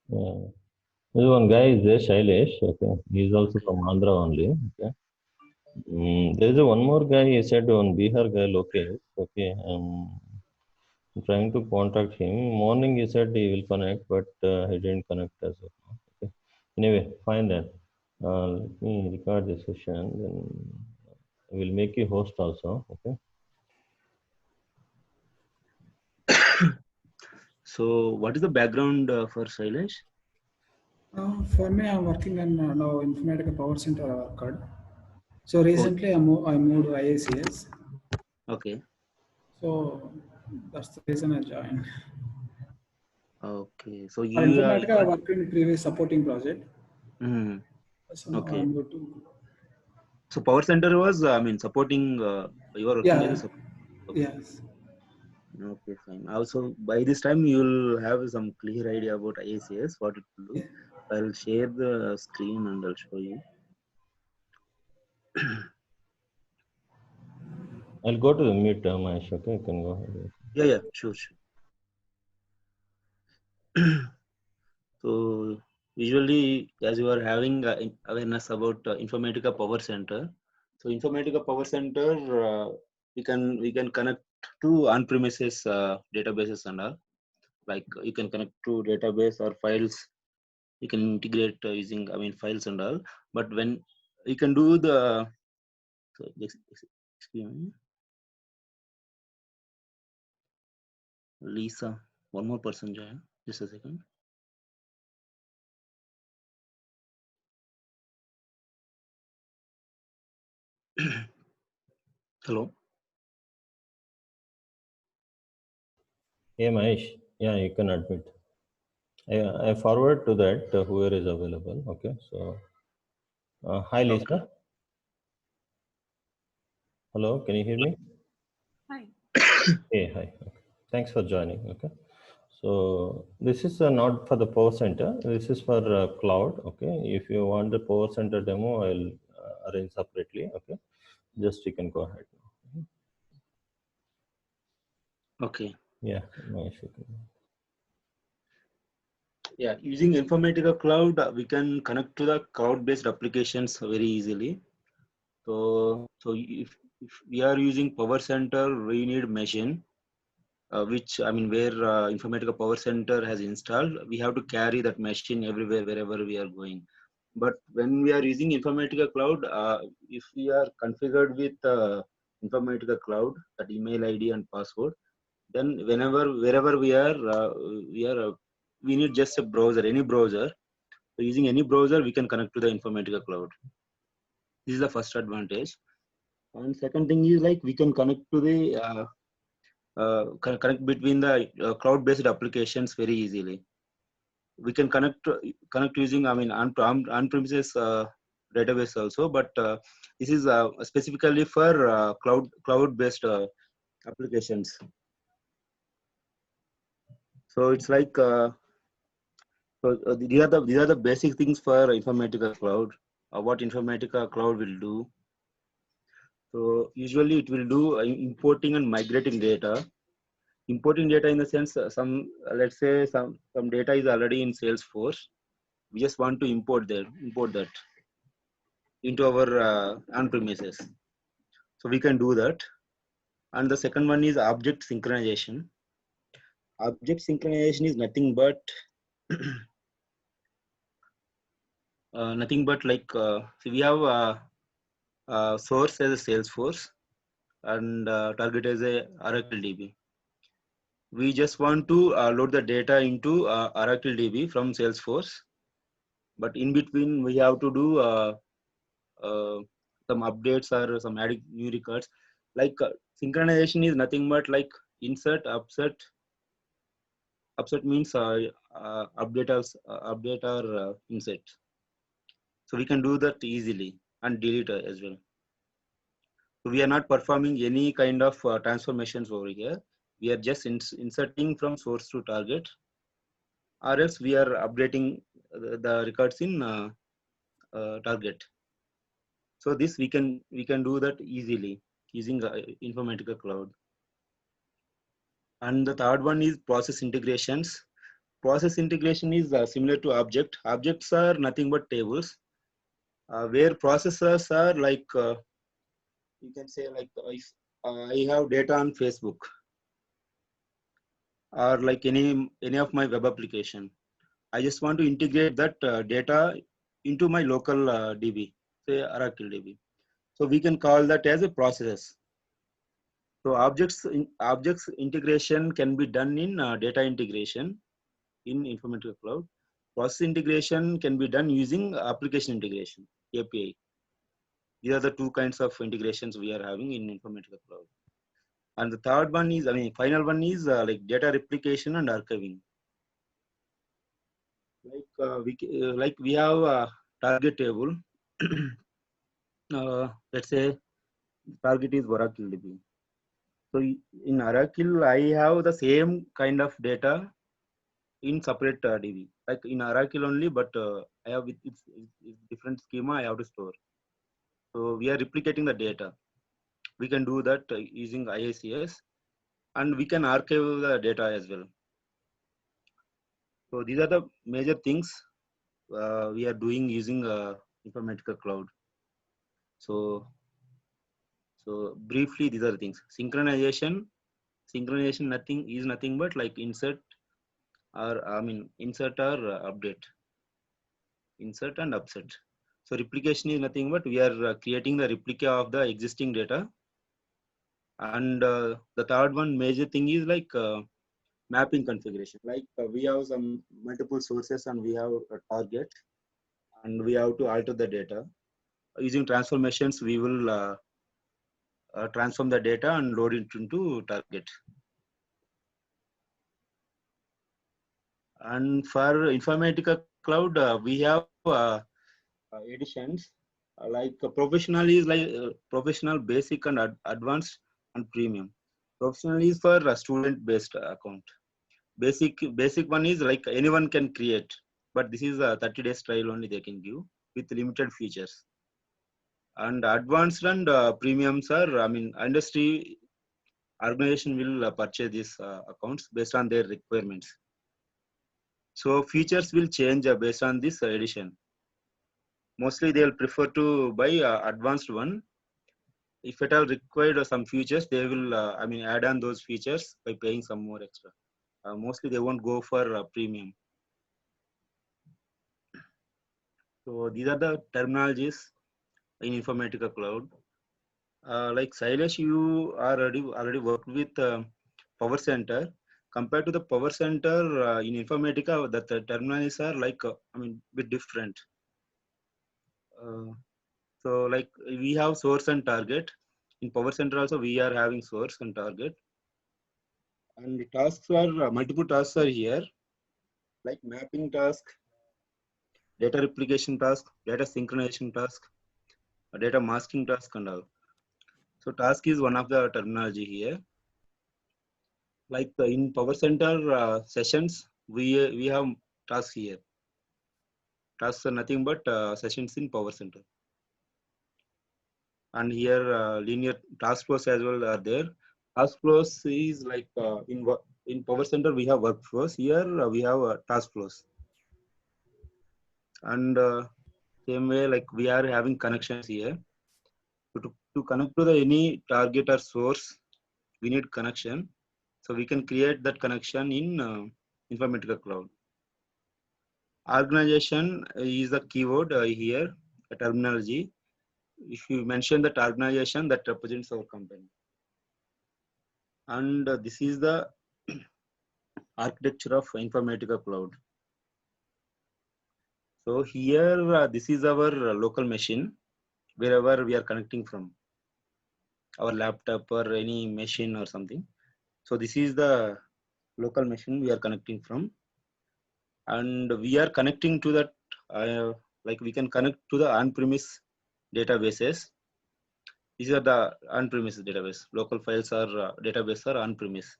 Yeah. There's one guy is there, Shailesh. Okay, he's also from Andhra only. Okay. There is one more guy. He said one Bihar guy, Lokesh. Okay. I'm trying to contact him. Morning he said he will connect, but he didn't connect as of now. Okay. Anyway, fine then. Let me record the session. Then I will make you host also. Okay. So, what is the background for Shailesh? For me, I'm working in now Informatica Power Center card. So Oh, recently, I moved to IACS. okay. So that's the reason I joined. Okay. So For you Informatica, I are. worked in previous supporting project. Mm, So now okay. I'm good to. So Power Center was, I mean, supporting. You are working as a Yeah. support. Okay. Yes. Okay, fine. Also, by this time, you'll have some clear idea about IACS, what it will do. Yeah. I'll share the screen and I'll show you. I'll go to the mute, Mahesh. Okay, you can go ahead. Yeah, sure. So usually, as you are having awareness about Informatica Power Center, so Informatica Power Center, we can connect to on-premises databases and all. Like you can connect to database or files. You can integrate using, I mean, files and all. But when you can do the, so excuse me, Lisa, one more person join. Just a second. Hello. Yeah, Mahesh. Yeah, you can admit. I forward to that whoever is available. Okay, so hi Okay. Lisa. Hello, can you hear me? Hi. Hey, hi. Okay. Thanks for joining. Okay, so this is not for the Power Center. This is for cloud. Okay, if you want the Power Center demo, I'll arrange separately. Okay, just you can go ahead. Okay. Yeah, Mahesh, you can. Yeah, using Informatica Cloud, we can connect to the cloud-based applications very easily. So if we are using Power Center, we need machine, which I mean, where Informatica Power Center has installed, we have to carry that machine everywhere, wherever we are going. But when we are using Informatica Cloud, if we are configured with Informatica Cloud, that email ID and password, then wherever we need just a browser, any browser. So using any browser, we can connect to the Informatica Cloud. This is the first advantage. And second thing is like we can connect to the connect between the cloud-based applications very easily. We can connect using, I mean, on-premises database also, but this is specifically for cloud-based applications. So it's like these are the basic things for Informatica Cloud. What Informatica Cloud will do. So usually it will do importing and migrating data. Importing data in the sense let's say some data is already in Salesforce. We just want to import that into our on-premises. So we can do that. And the second one is object synchronization. Object synchronization is nothing but like so we have source as a Salesforce and target as a Oracle DB. We just want to load the data into Oracle DB from Salesforce, but in between we have to do uh, some updates or some adding new records. Like synchronization is nothing but like insert, upset means update or insert. So we can do that easily and delete as well. So we are not performing any kind of transformations over here. We are just inserting from source to target, or else we are updating the records in target. So this we can do that easily using Informatica Cloud. And the third one is process integrations. process integration is similar to object. Objects are nothing but tables, where processors are like, you can say like, if I have data on Facebook, or like any of my web application, I just want to integrate that data into my local DB, say Oracle DB. So we can call that as a process. So objects integration can be done in data integration in Informatica Cloud. Process integration can be done using application integration, API. These are the two kinds of integrations we are having in Informatica Cloud. And the third one is, final one is like data replication and archiving. Like we have a target table. Let's say target is Oracle DB. So in Oracle, I have the same kind of data in separate DB, like in Oracle only, but I have it's different schema I have to store. So we are replicating the data. We can do that using IICS, and we can archive the data as well. So these are the major things we are doing using Informatica Cloud. So briefly, these are the things. Synchronization nothing but like insert or insert or update, insert and upset. So replication is nothing but we are creating the replica of the existing data. And the third one major thing is like mapping configuration. Like we have some multiple sources and we have a target, and we have to alter the data. Using transformations, we will transform the data and load it into target. And for Informatica Cloud, we have editions like professional is like professional, basic, and advanced, and premium. Professional is for a student based account. Basic one is like anyone can create, but this is a 30 days trial only they can give with limited features. And advanced and premiums are, industry organization will purchase these accounts based on their requirements. So features will change based on this edition. Mostly they will prefer to buy advanced one. If at all required some features, they will add on those features by paying some more extra. Mostly they won't go for premium. So these are the terminologies in Informatica Cloud. Like Silas, you already worked with Power Center. Compared to the Power Center in Informatica, the terminals are like bit different. So like we have source and target. In Power Center also we are having source and target. And the tasks are multiple tasks are here, like mapping task, data replication task, data synchronization task, data masking task, and all. So task is one of the terminology here. Like in Power Center sessions, we have tasks here. Tasks are nothing but sessions in Power Center. And here linear task flows as well are there. Task flows is like in Power Center we have workflows. Here we have task flows. And same way, like we are having connections here. To connect to the any target or source, we need connection. So we can create that connection in Informatica Cloud. Organization is the keyword here, a terminology. If you mention that organization, that represents our company. And this is the architecture of Informatica Cloud. So here, this is our local machine, wherever we are connecting from, our laptop or any machine or something. So this is the local machine we are connecting from. And we are connecting to that, like we can connect to the on-premise databases. These are the on-premise database. Local files are database are on-premise.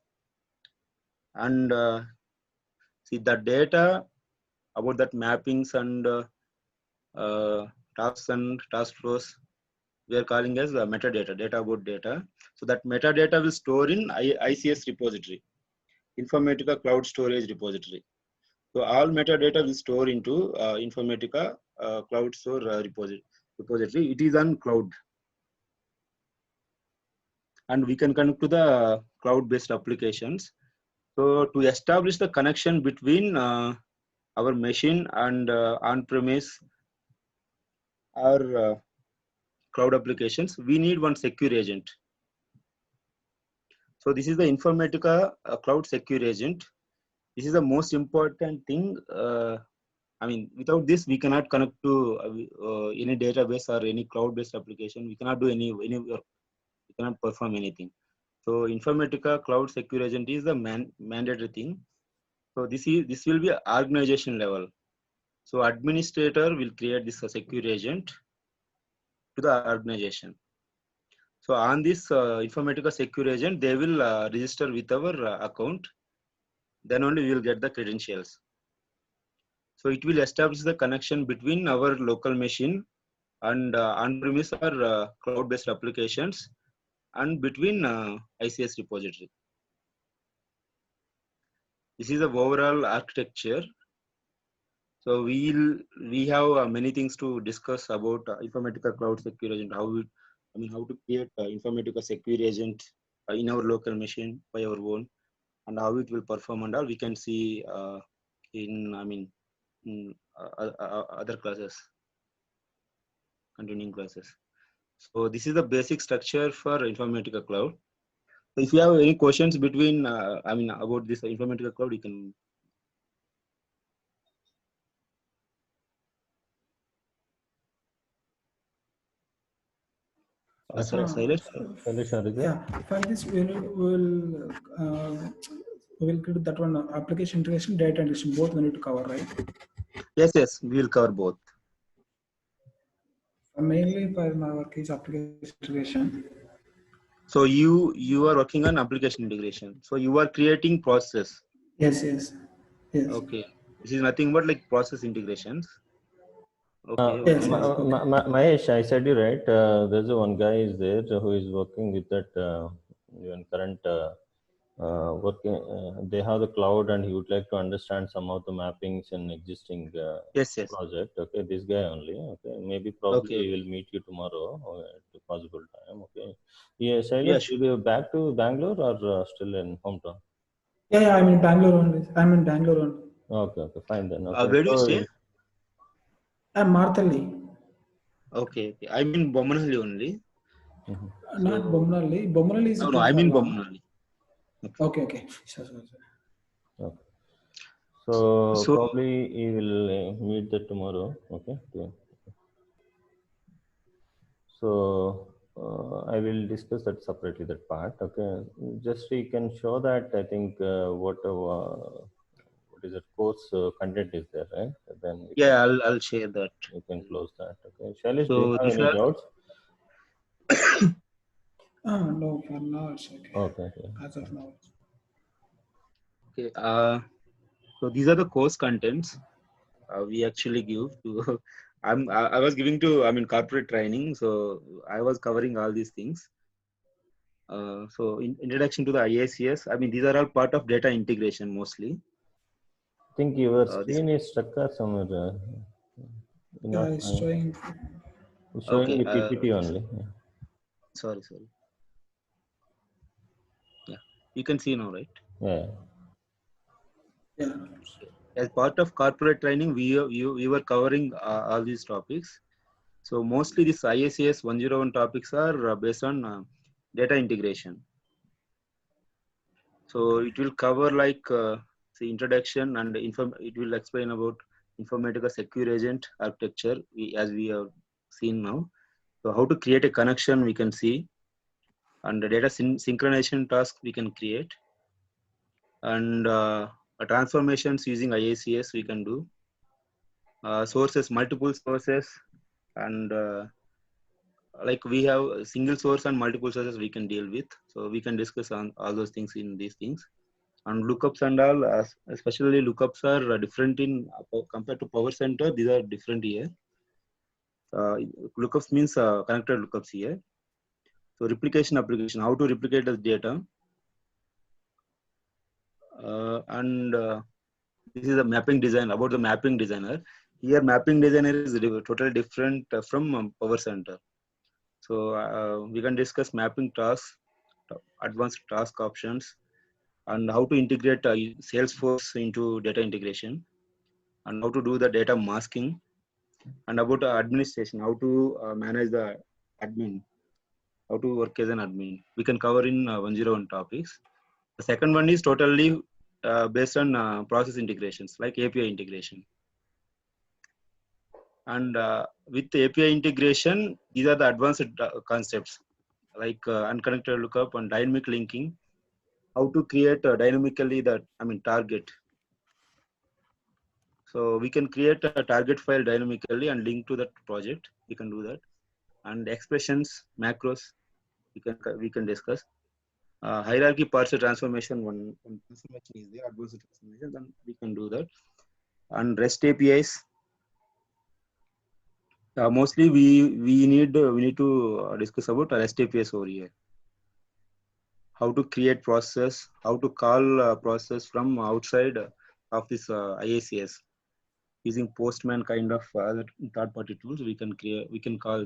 And see the data about that mappings and tasks and task flows, we are calling as metadata, data about data. So that metadata will store in ICS repository, Informatica Cloud Storage repository. So all metadata will store into Informatica Cloud Store repository. It is on cloud, and we can connect to the cloud-based applications. So to establish the connection between our machine and on-premise or cloud applications, we need one secure agent. So this is the Informatica Cloud Secure Agent. This is the most important thing. I mean, without this, we cannot connect to any database or any cloud-based application. We cannot do any work. We cannot perform anything. So Informatica Cloud Secure Agent is the mandatory thing. So this will be organization level. So administrator will create this secure agent to the organization. So on this Informatica secure agent, they will register with our account. Then only we will get the credentials. So it will establish the connection between our local machine and on-premise or cloud-based applications, and between ICS repository. This is the overall architecture. So we have many things to discuss about Informatica Cloud Secure Agent. How to create Informatica Secure Agent in our local machine by our own, and how it will perform and all. We can see in other classes, continuing classes. So this is the basic structure for Informatica Cloud. So if you have any questions between about this Informatica Cloud, you can. Silas? Yeah, for this we'll do that one, application integration, data integration, both we need to cover, right? Yes, we will cover both. Mainly for my work is application integration. So you are working on application integration. So you are creating process. Yes. Okay. This is nothing but like process integrations. Okay. Yes, Mahesh, I said you right. There's one guy is there who is working with that even current working. They have the cloud, and he would like to understand some of the mappings in existing Yes. project. Okay, this guy only. Okay, maybe probably Okay. we will meet you tomorrow at a possible time. Okay. Yeah, Shailesh, Yeah, sure. will you back to Bangalore or still in hometown? Yeah, I'm in Bangalore only. Okay, fine then. Okay. Where do you stay? I'm Marthalli. Okay. I'm in Bommanhalli only. Not Bommanhalli. Bommanhalli is No, I'm in Bommanhalli. Okay. Sure. Okay. So probably he will meet that tomorrow. Okay. So I will discuss that separately, that part. Okay. Just we can show that. I think what is it, course content is there, right? Then I'll share that. You can close that. Okay. Shailesh, So do you have these any are doubts? No, for now it's okay. Okay. As of now. Okay. So these are the course contents we actually give to. I was giving to corporate training, so I was covering all these things. So introduction to the IACS. These are all part of data integration mostly. I think your screen is stuck or somewhere. It's showing. It's showing Okay. the PPT only. Sorry. Yeah, you can see now, right? Yeah. As part of corporate training, we were covering all these topics. So mostly these IACS 101 topics are based on data integration. So it will cover like the introduction, and it will explain about Informatica Secure Agent architecture as we have seen now. So how to create a connection we can see, and the data synchronization task we can create, and transformations using IACS we can do. Sources, multiple sources, and like we have a single source and multiple sources we can deal with. So we can discuss on all those things in these things. And lookups and all, especially lookups are different in compared to Power Center. These are different here. Lookups means connected lookups here. So replication application, how to replicate the data, and this is a mapping design about the mapping designer. Here, mapping designer is totally different from Power Center. So we can discuss mapping tasks, advanced task options, and how to integrate Salesforce into data integration, and how to do the data masking, and about administration, how to manage the admin, how to work as an admin. We can cover in 101 topics. The second one is totally based on process integrations like API integration. And with API integration, these are the advanced concepts like unconnected lookup and dynamic linking. How to create dynamically the target. So we can create a target file dynamically and link to that project. We can do that. And expressions, macros, we can discuss. Hierarchy parser transformation. One transformation is there, advanced transformation, then we can do that. And REST APIs. Mostly we need to discuss about REST APIs over here. How to create process, how to call process from outside of this IACS using Postman kind of other third-party tools. We can call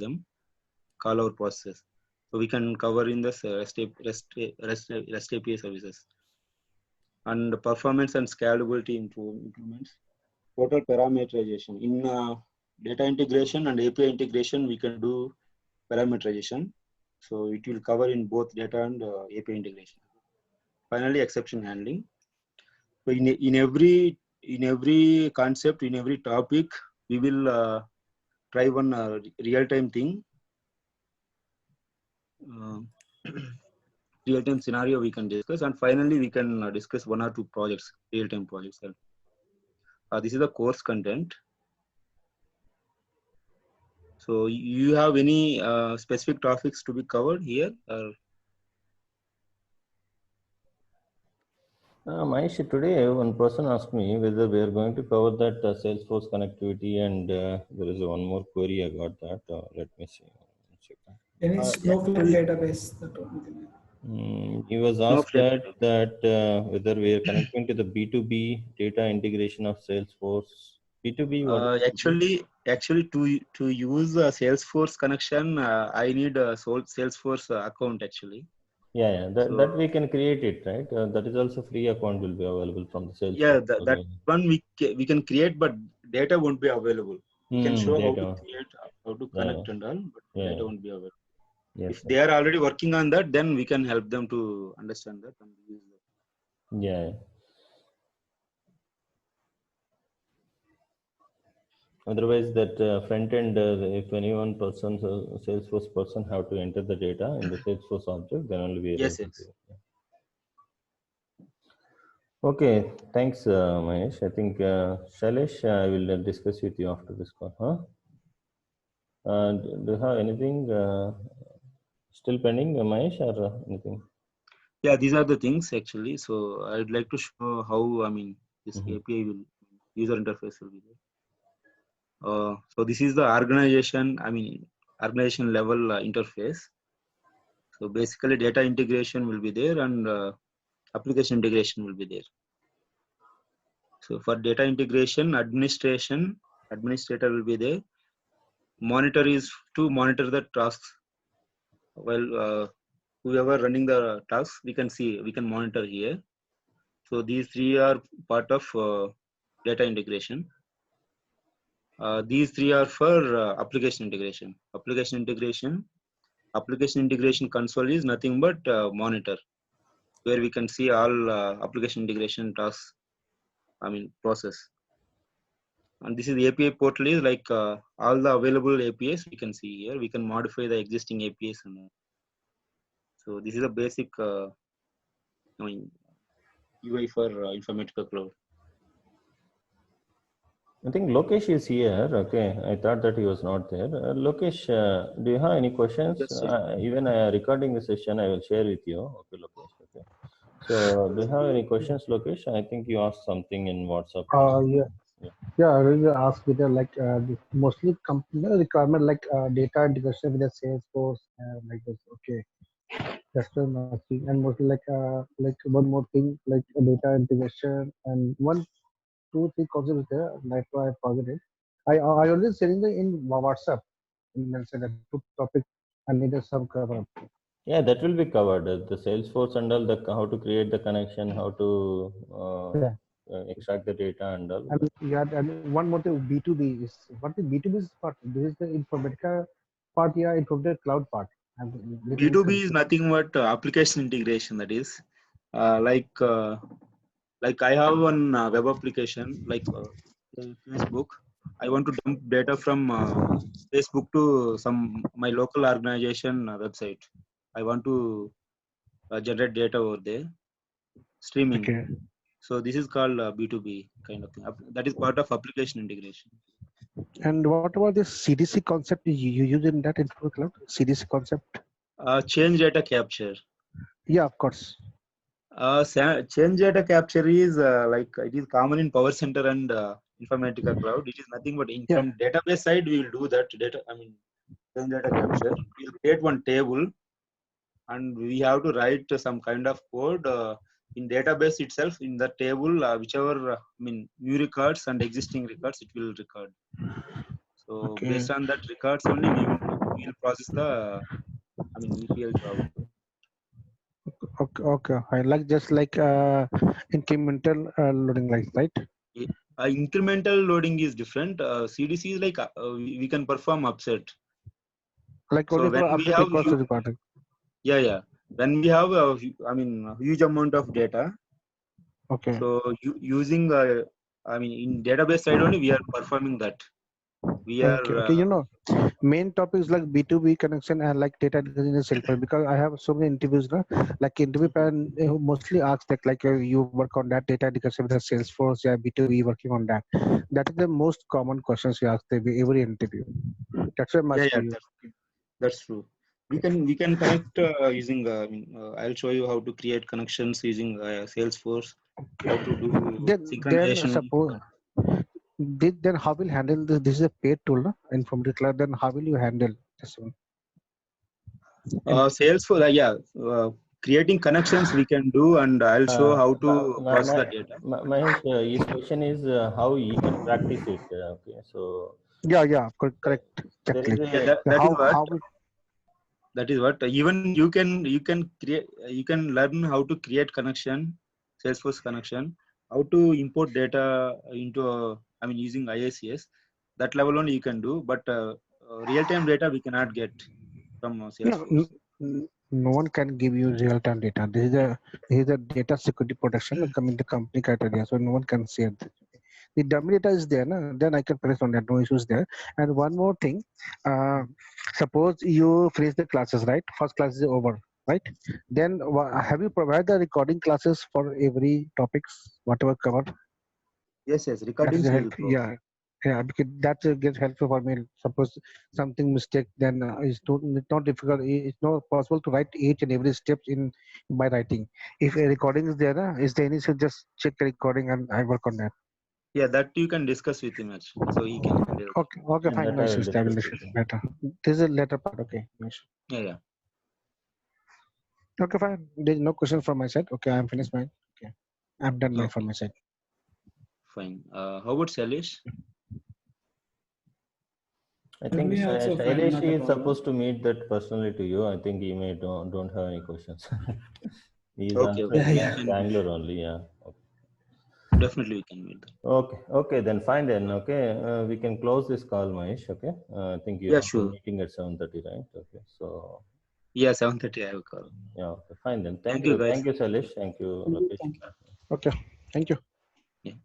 our process. So we can cover in this REST API services. And performance and scalability improvements. Total parameterization in data integration and API integration. We can do parameterization. So it will cover in both data and API integration. Finally, exception handling. So in every concept, in every topic, we will try one real-time thing. Real-time scenario we can discuss, and finally we can discuss one or two projects, real-time projects. This is the course content. So you have any specific topics to be covered here? Manish, today one person asked me whether we are going to cover that Salesforce connectivity, and there is one more query I got that. Let me see. Any Yeah. Snowflake database that we can. He was asked Snowflake. that whether we are connecting to the B2B data integration of Salesforce. B2B, what? Actually, to use Salesforce connection, I need a Salesforce account actually. Yeah, So that we can create it, right? That is also free account will be available from the Salesforce. yeah, that one we can create, but data won't be available. We can show how to Data. create, how to connect and all, but data won't be available. Yes. If they are already working on that, then we can help them to understand that and use that. Yeah. Otherwise, that front end, if anyone person, Salesforce person have to enter the data in the Salesforce object, then only we are Yes, able yes. to. Yeah. Okay, thanks, Mahesh. I think Shailesh, I will discuss with you after this call. Huh? Do you have anything still pending, Mahesh, or anything? Yeah, these are the things actually. So I'd like to show how this API will user interface will be there. So this is the organization level interface. So basically data integration will be there and application integration will be there. So for data integration, administrator will be there. Monitor is to monitor the tasks. Well, whoever running the tasks, we can monitor here. So these three are part of data integration. These three are for application integration. Application integration console is nothing but monitor, where we can see all application integration tasks, process. And this is the API portal is like all the available APIs we can see here. We can modify the existing APIs. So this is a basic UI for Informatica Cloud. I think Lokesh is here. Okay, I thought that he was not there. Lokesh, do you have any questions? Yes, Even recording the session, I will share with you. Okay, Lokesh. Okay. So, do you have any questions, Lokesh? I think you asked something in WhatsApp. Yeah, I will ask whether mostly company requirement data integration with the Salesforce like this. Okay, that's the nothing. And mostly like one more thing like data integration and one 2 3 concepts there. Like I forget it. I always sending them in WhatsApp. And mention that two topic and need some cover up. Yeah, that will be covered. The Salesforce and all, the how to create the connection, how to Yeah. extract the data and all. And yeah, and one more thing, B2B is what is B2B is part. This is the Informatica part, yeah, Informatica Cloud part. I'm little bit B2B is confused. nothing but application integration. That is like I have one web application like Facebook. I want to dump data from Facebook to some my local organization website. I want to generate data over there, streaming. Okay. So this is called B2B kind of thing. That is part of application integration. And what about this CDC concept you use in that Informatica Cloud? CDC concept? Change data capture. Yeah, of course. Change data capture is like it is common in Power Center and Informatica Cloud. It is nothing but Yeah. from database side we will do that data. I mean, change data capture. We will create one table, and we have to write some kind of code in database itself. In the table, whichever new records and existing records, it will record. So Okay. based on that records only, we will process the ETL job. Okay. I like just like incremental loading, like right? Incremental loading is different. CDC is like we can perform upset. Like So only when for we update have records to recording. yeah, when we have a huge amount of data. Okay. So using in database side only we are performing that. We are Okay. You know, main topics like B2B connection and like data in the cell phone, because I have so many interviews now. Like interview pan mostly asks that like you work on that data integration with the Salesforce, yeah, B2B working on that. That is the most common questions you ask every interview. That's why I'm yeah, asking you. that's true. We can connect using. I'll show you how to create connections using Salesforce. How to do Then synchronization. suppose then how will handle this? This is a paid tool, no? Informatica Cloud. Then how will you handle this one? Salesforce, creating connections we can do, and I'll show how to process the data. Mahesh, his question is how you can practice it. Okay, so Yeah, correct. there Exactly. is Yeah, a that is what. How That is what. Even you can create. You can learn how to create connection, Salesforce connection, how to import data into using IICS. That level only you can do, but real time data we cannot get from no, Salesforce. no one can give you real time data. This is a data security protection coming the company criteria, so no one can share that. The dummy data is there, no? Then I can press on that, no issues there. And one more thing, suppose you finish the classes, right? First class is over, right? Then have you provided the recording classes for every topics, whatever covered? Yes, That is recordings we help. will provide. Yeah, because that gets helpful for me. Suppose something mistake, then it's not difficult. It's not possible to write each and every step in by writing. If a recording is there, is there any issue? Just check the recording and I work on that. Yeah, that you can discuss with him actually, so he can handle that. Okay, and fine. that No I will issues. I will discuss with discuss him. later. This is a later part. Okay, no issue. Yeah. Okay, fine. There's no question from my side. Okay, I'm finished mine. Okay, I'm done mine from Okay, my side. fine. How about Shailesh? I think Me also fine, Shailesh not a is problem. supposed to meet that personally to you. I think he may don't have any questions. He is Okay, also in Yeah. Bangalore only. Yeah. Okay. definitely we can meet them. Okay, then fine then. Okay, we can close this call, Mahesh. Okay, I think you Yeah, have a sure. meeting at 7:30, right? Okay, so Yeah, 7:30 I have a call. yeah, okay, fine then. Thank you, guys. Thank you, Shailesh. Thank you, Lokesh. Okay, thank you. Yeah.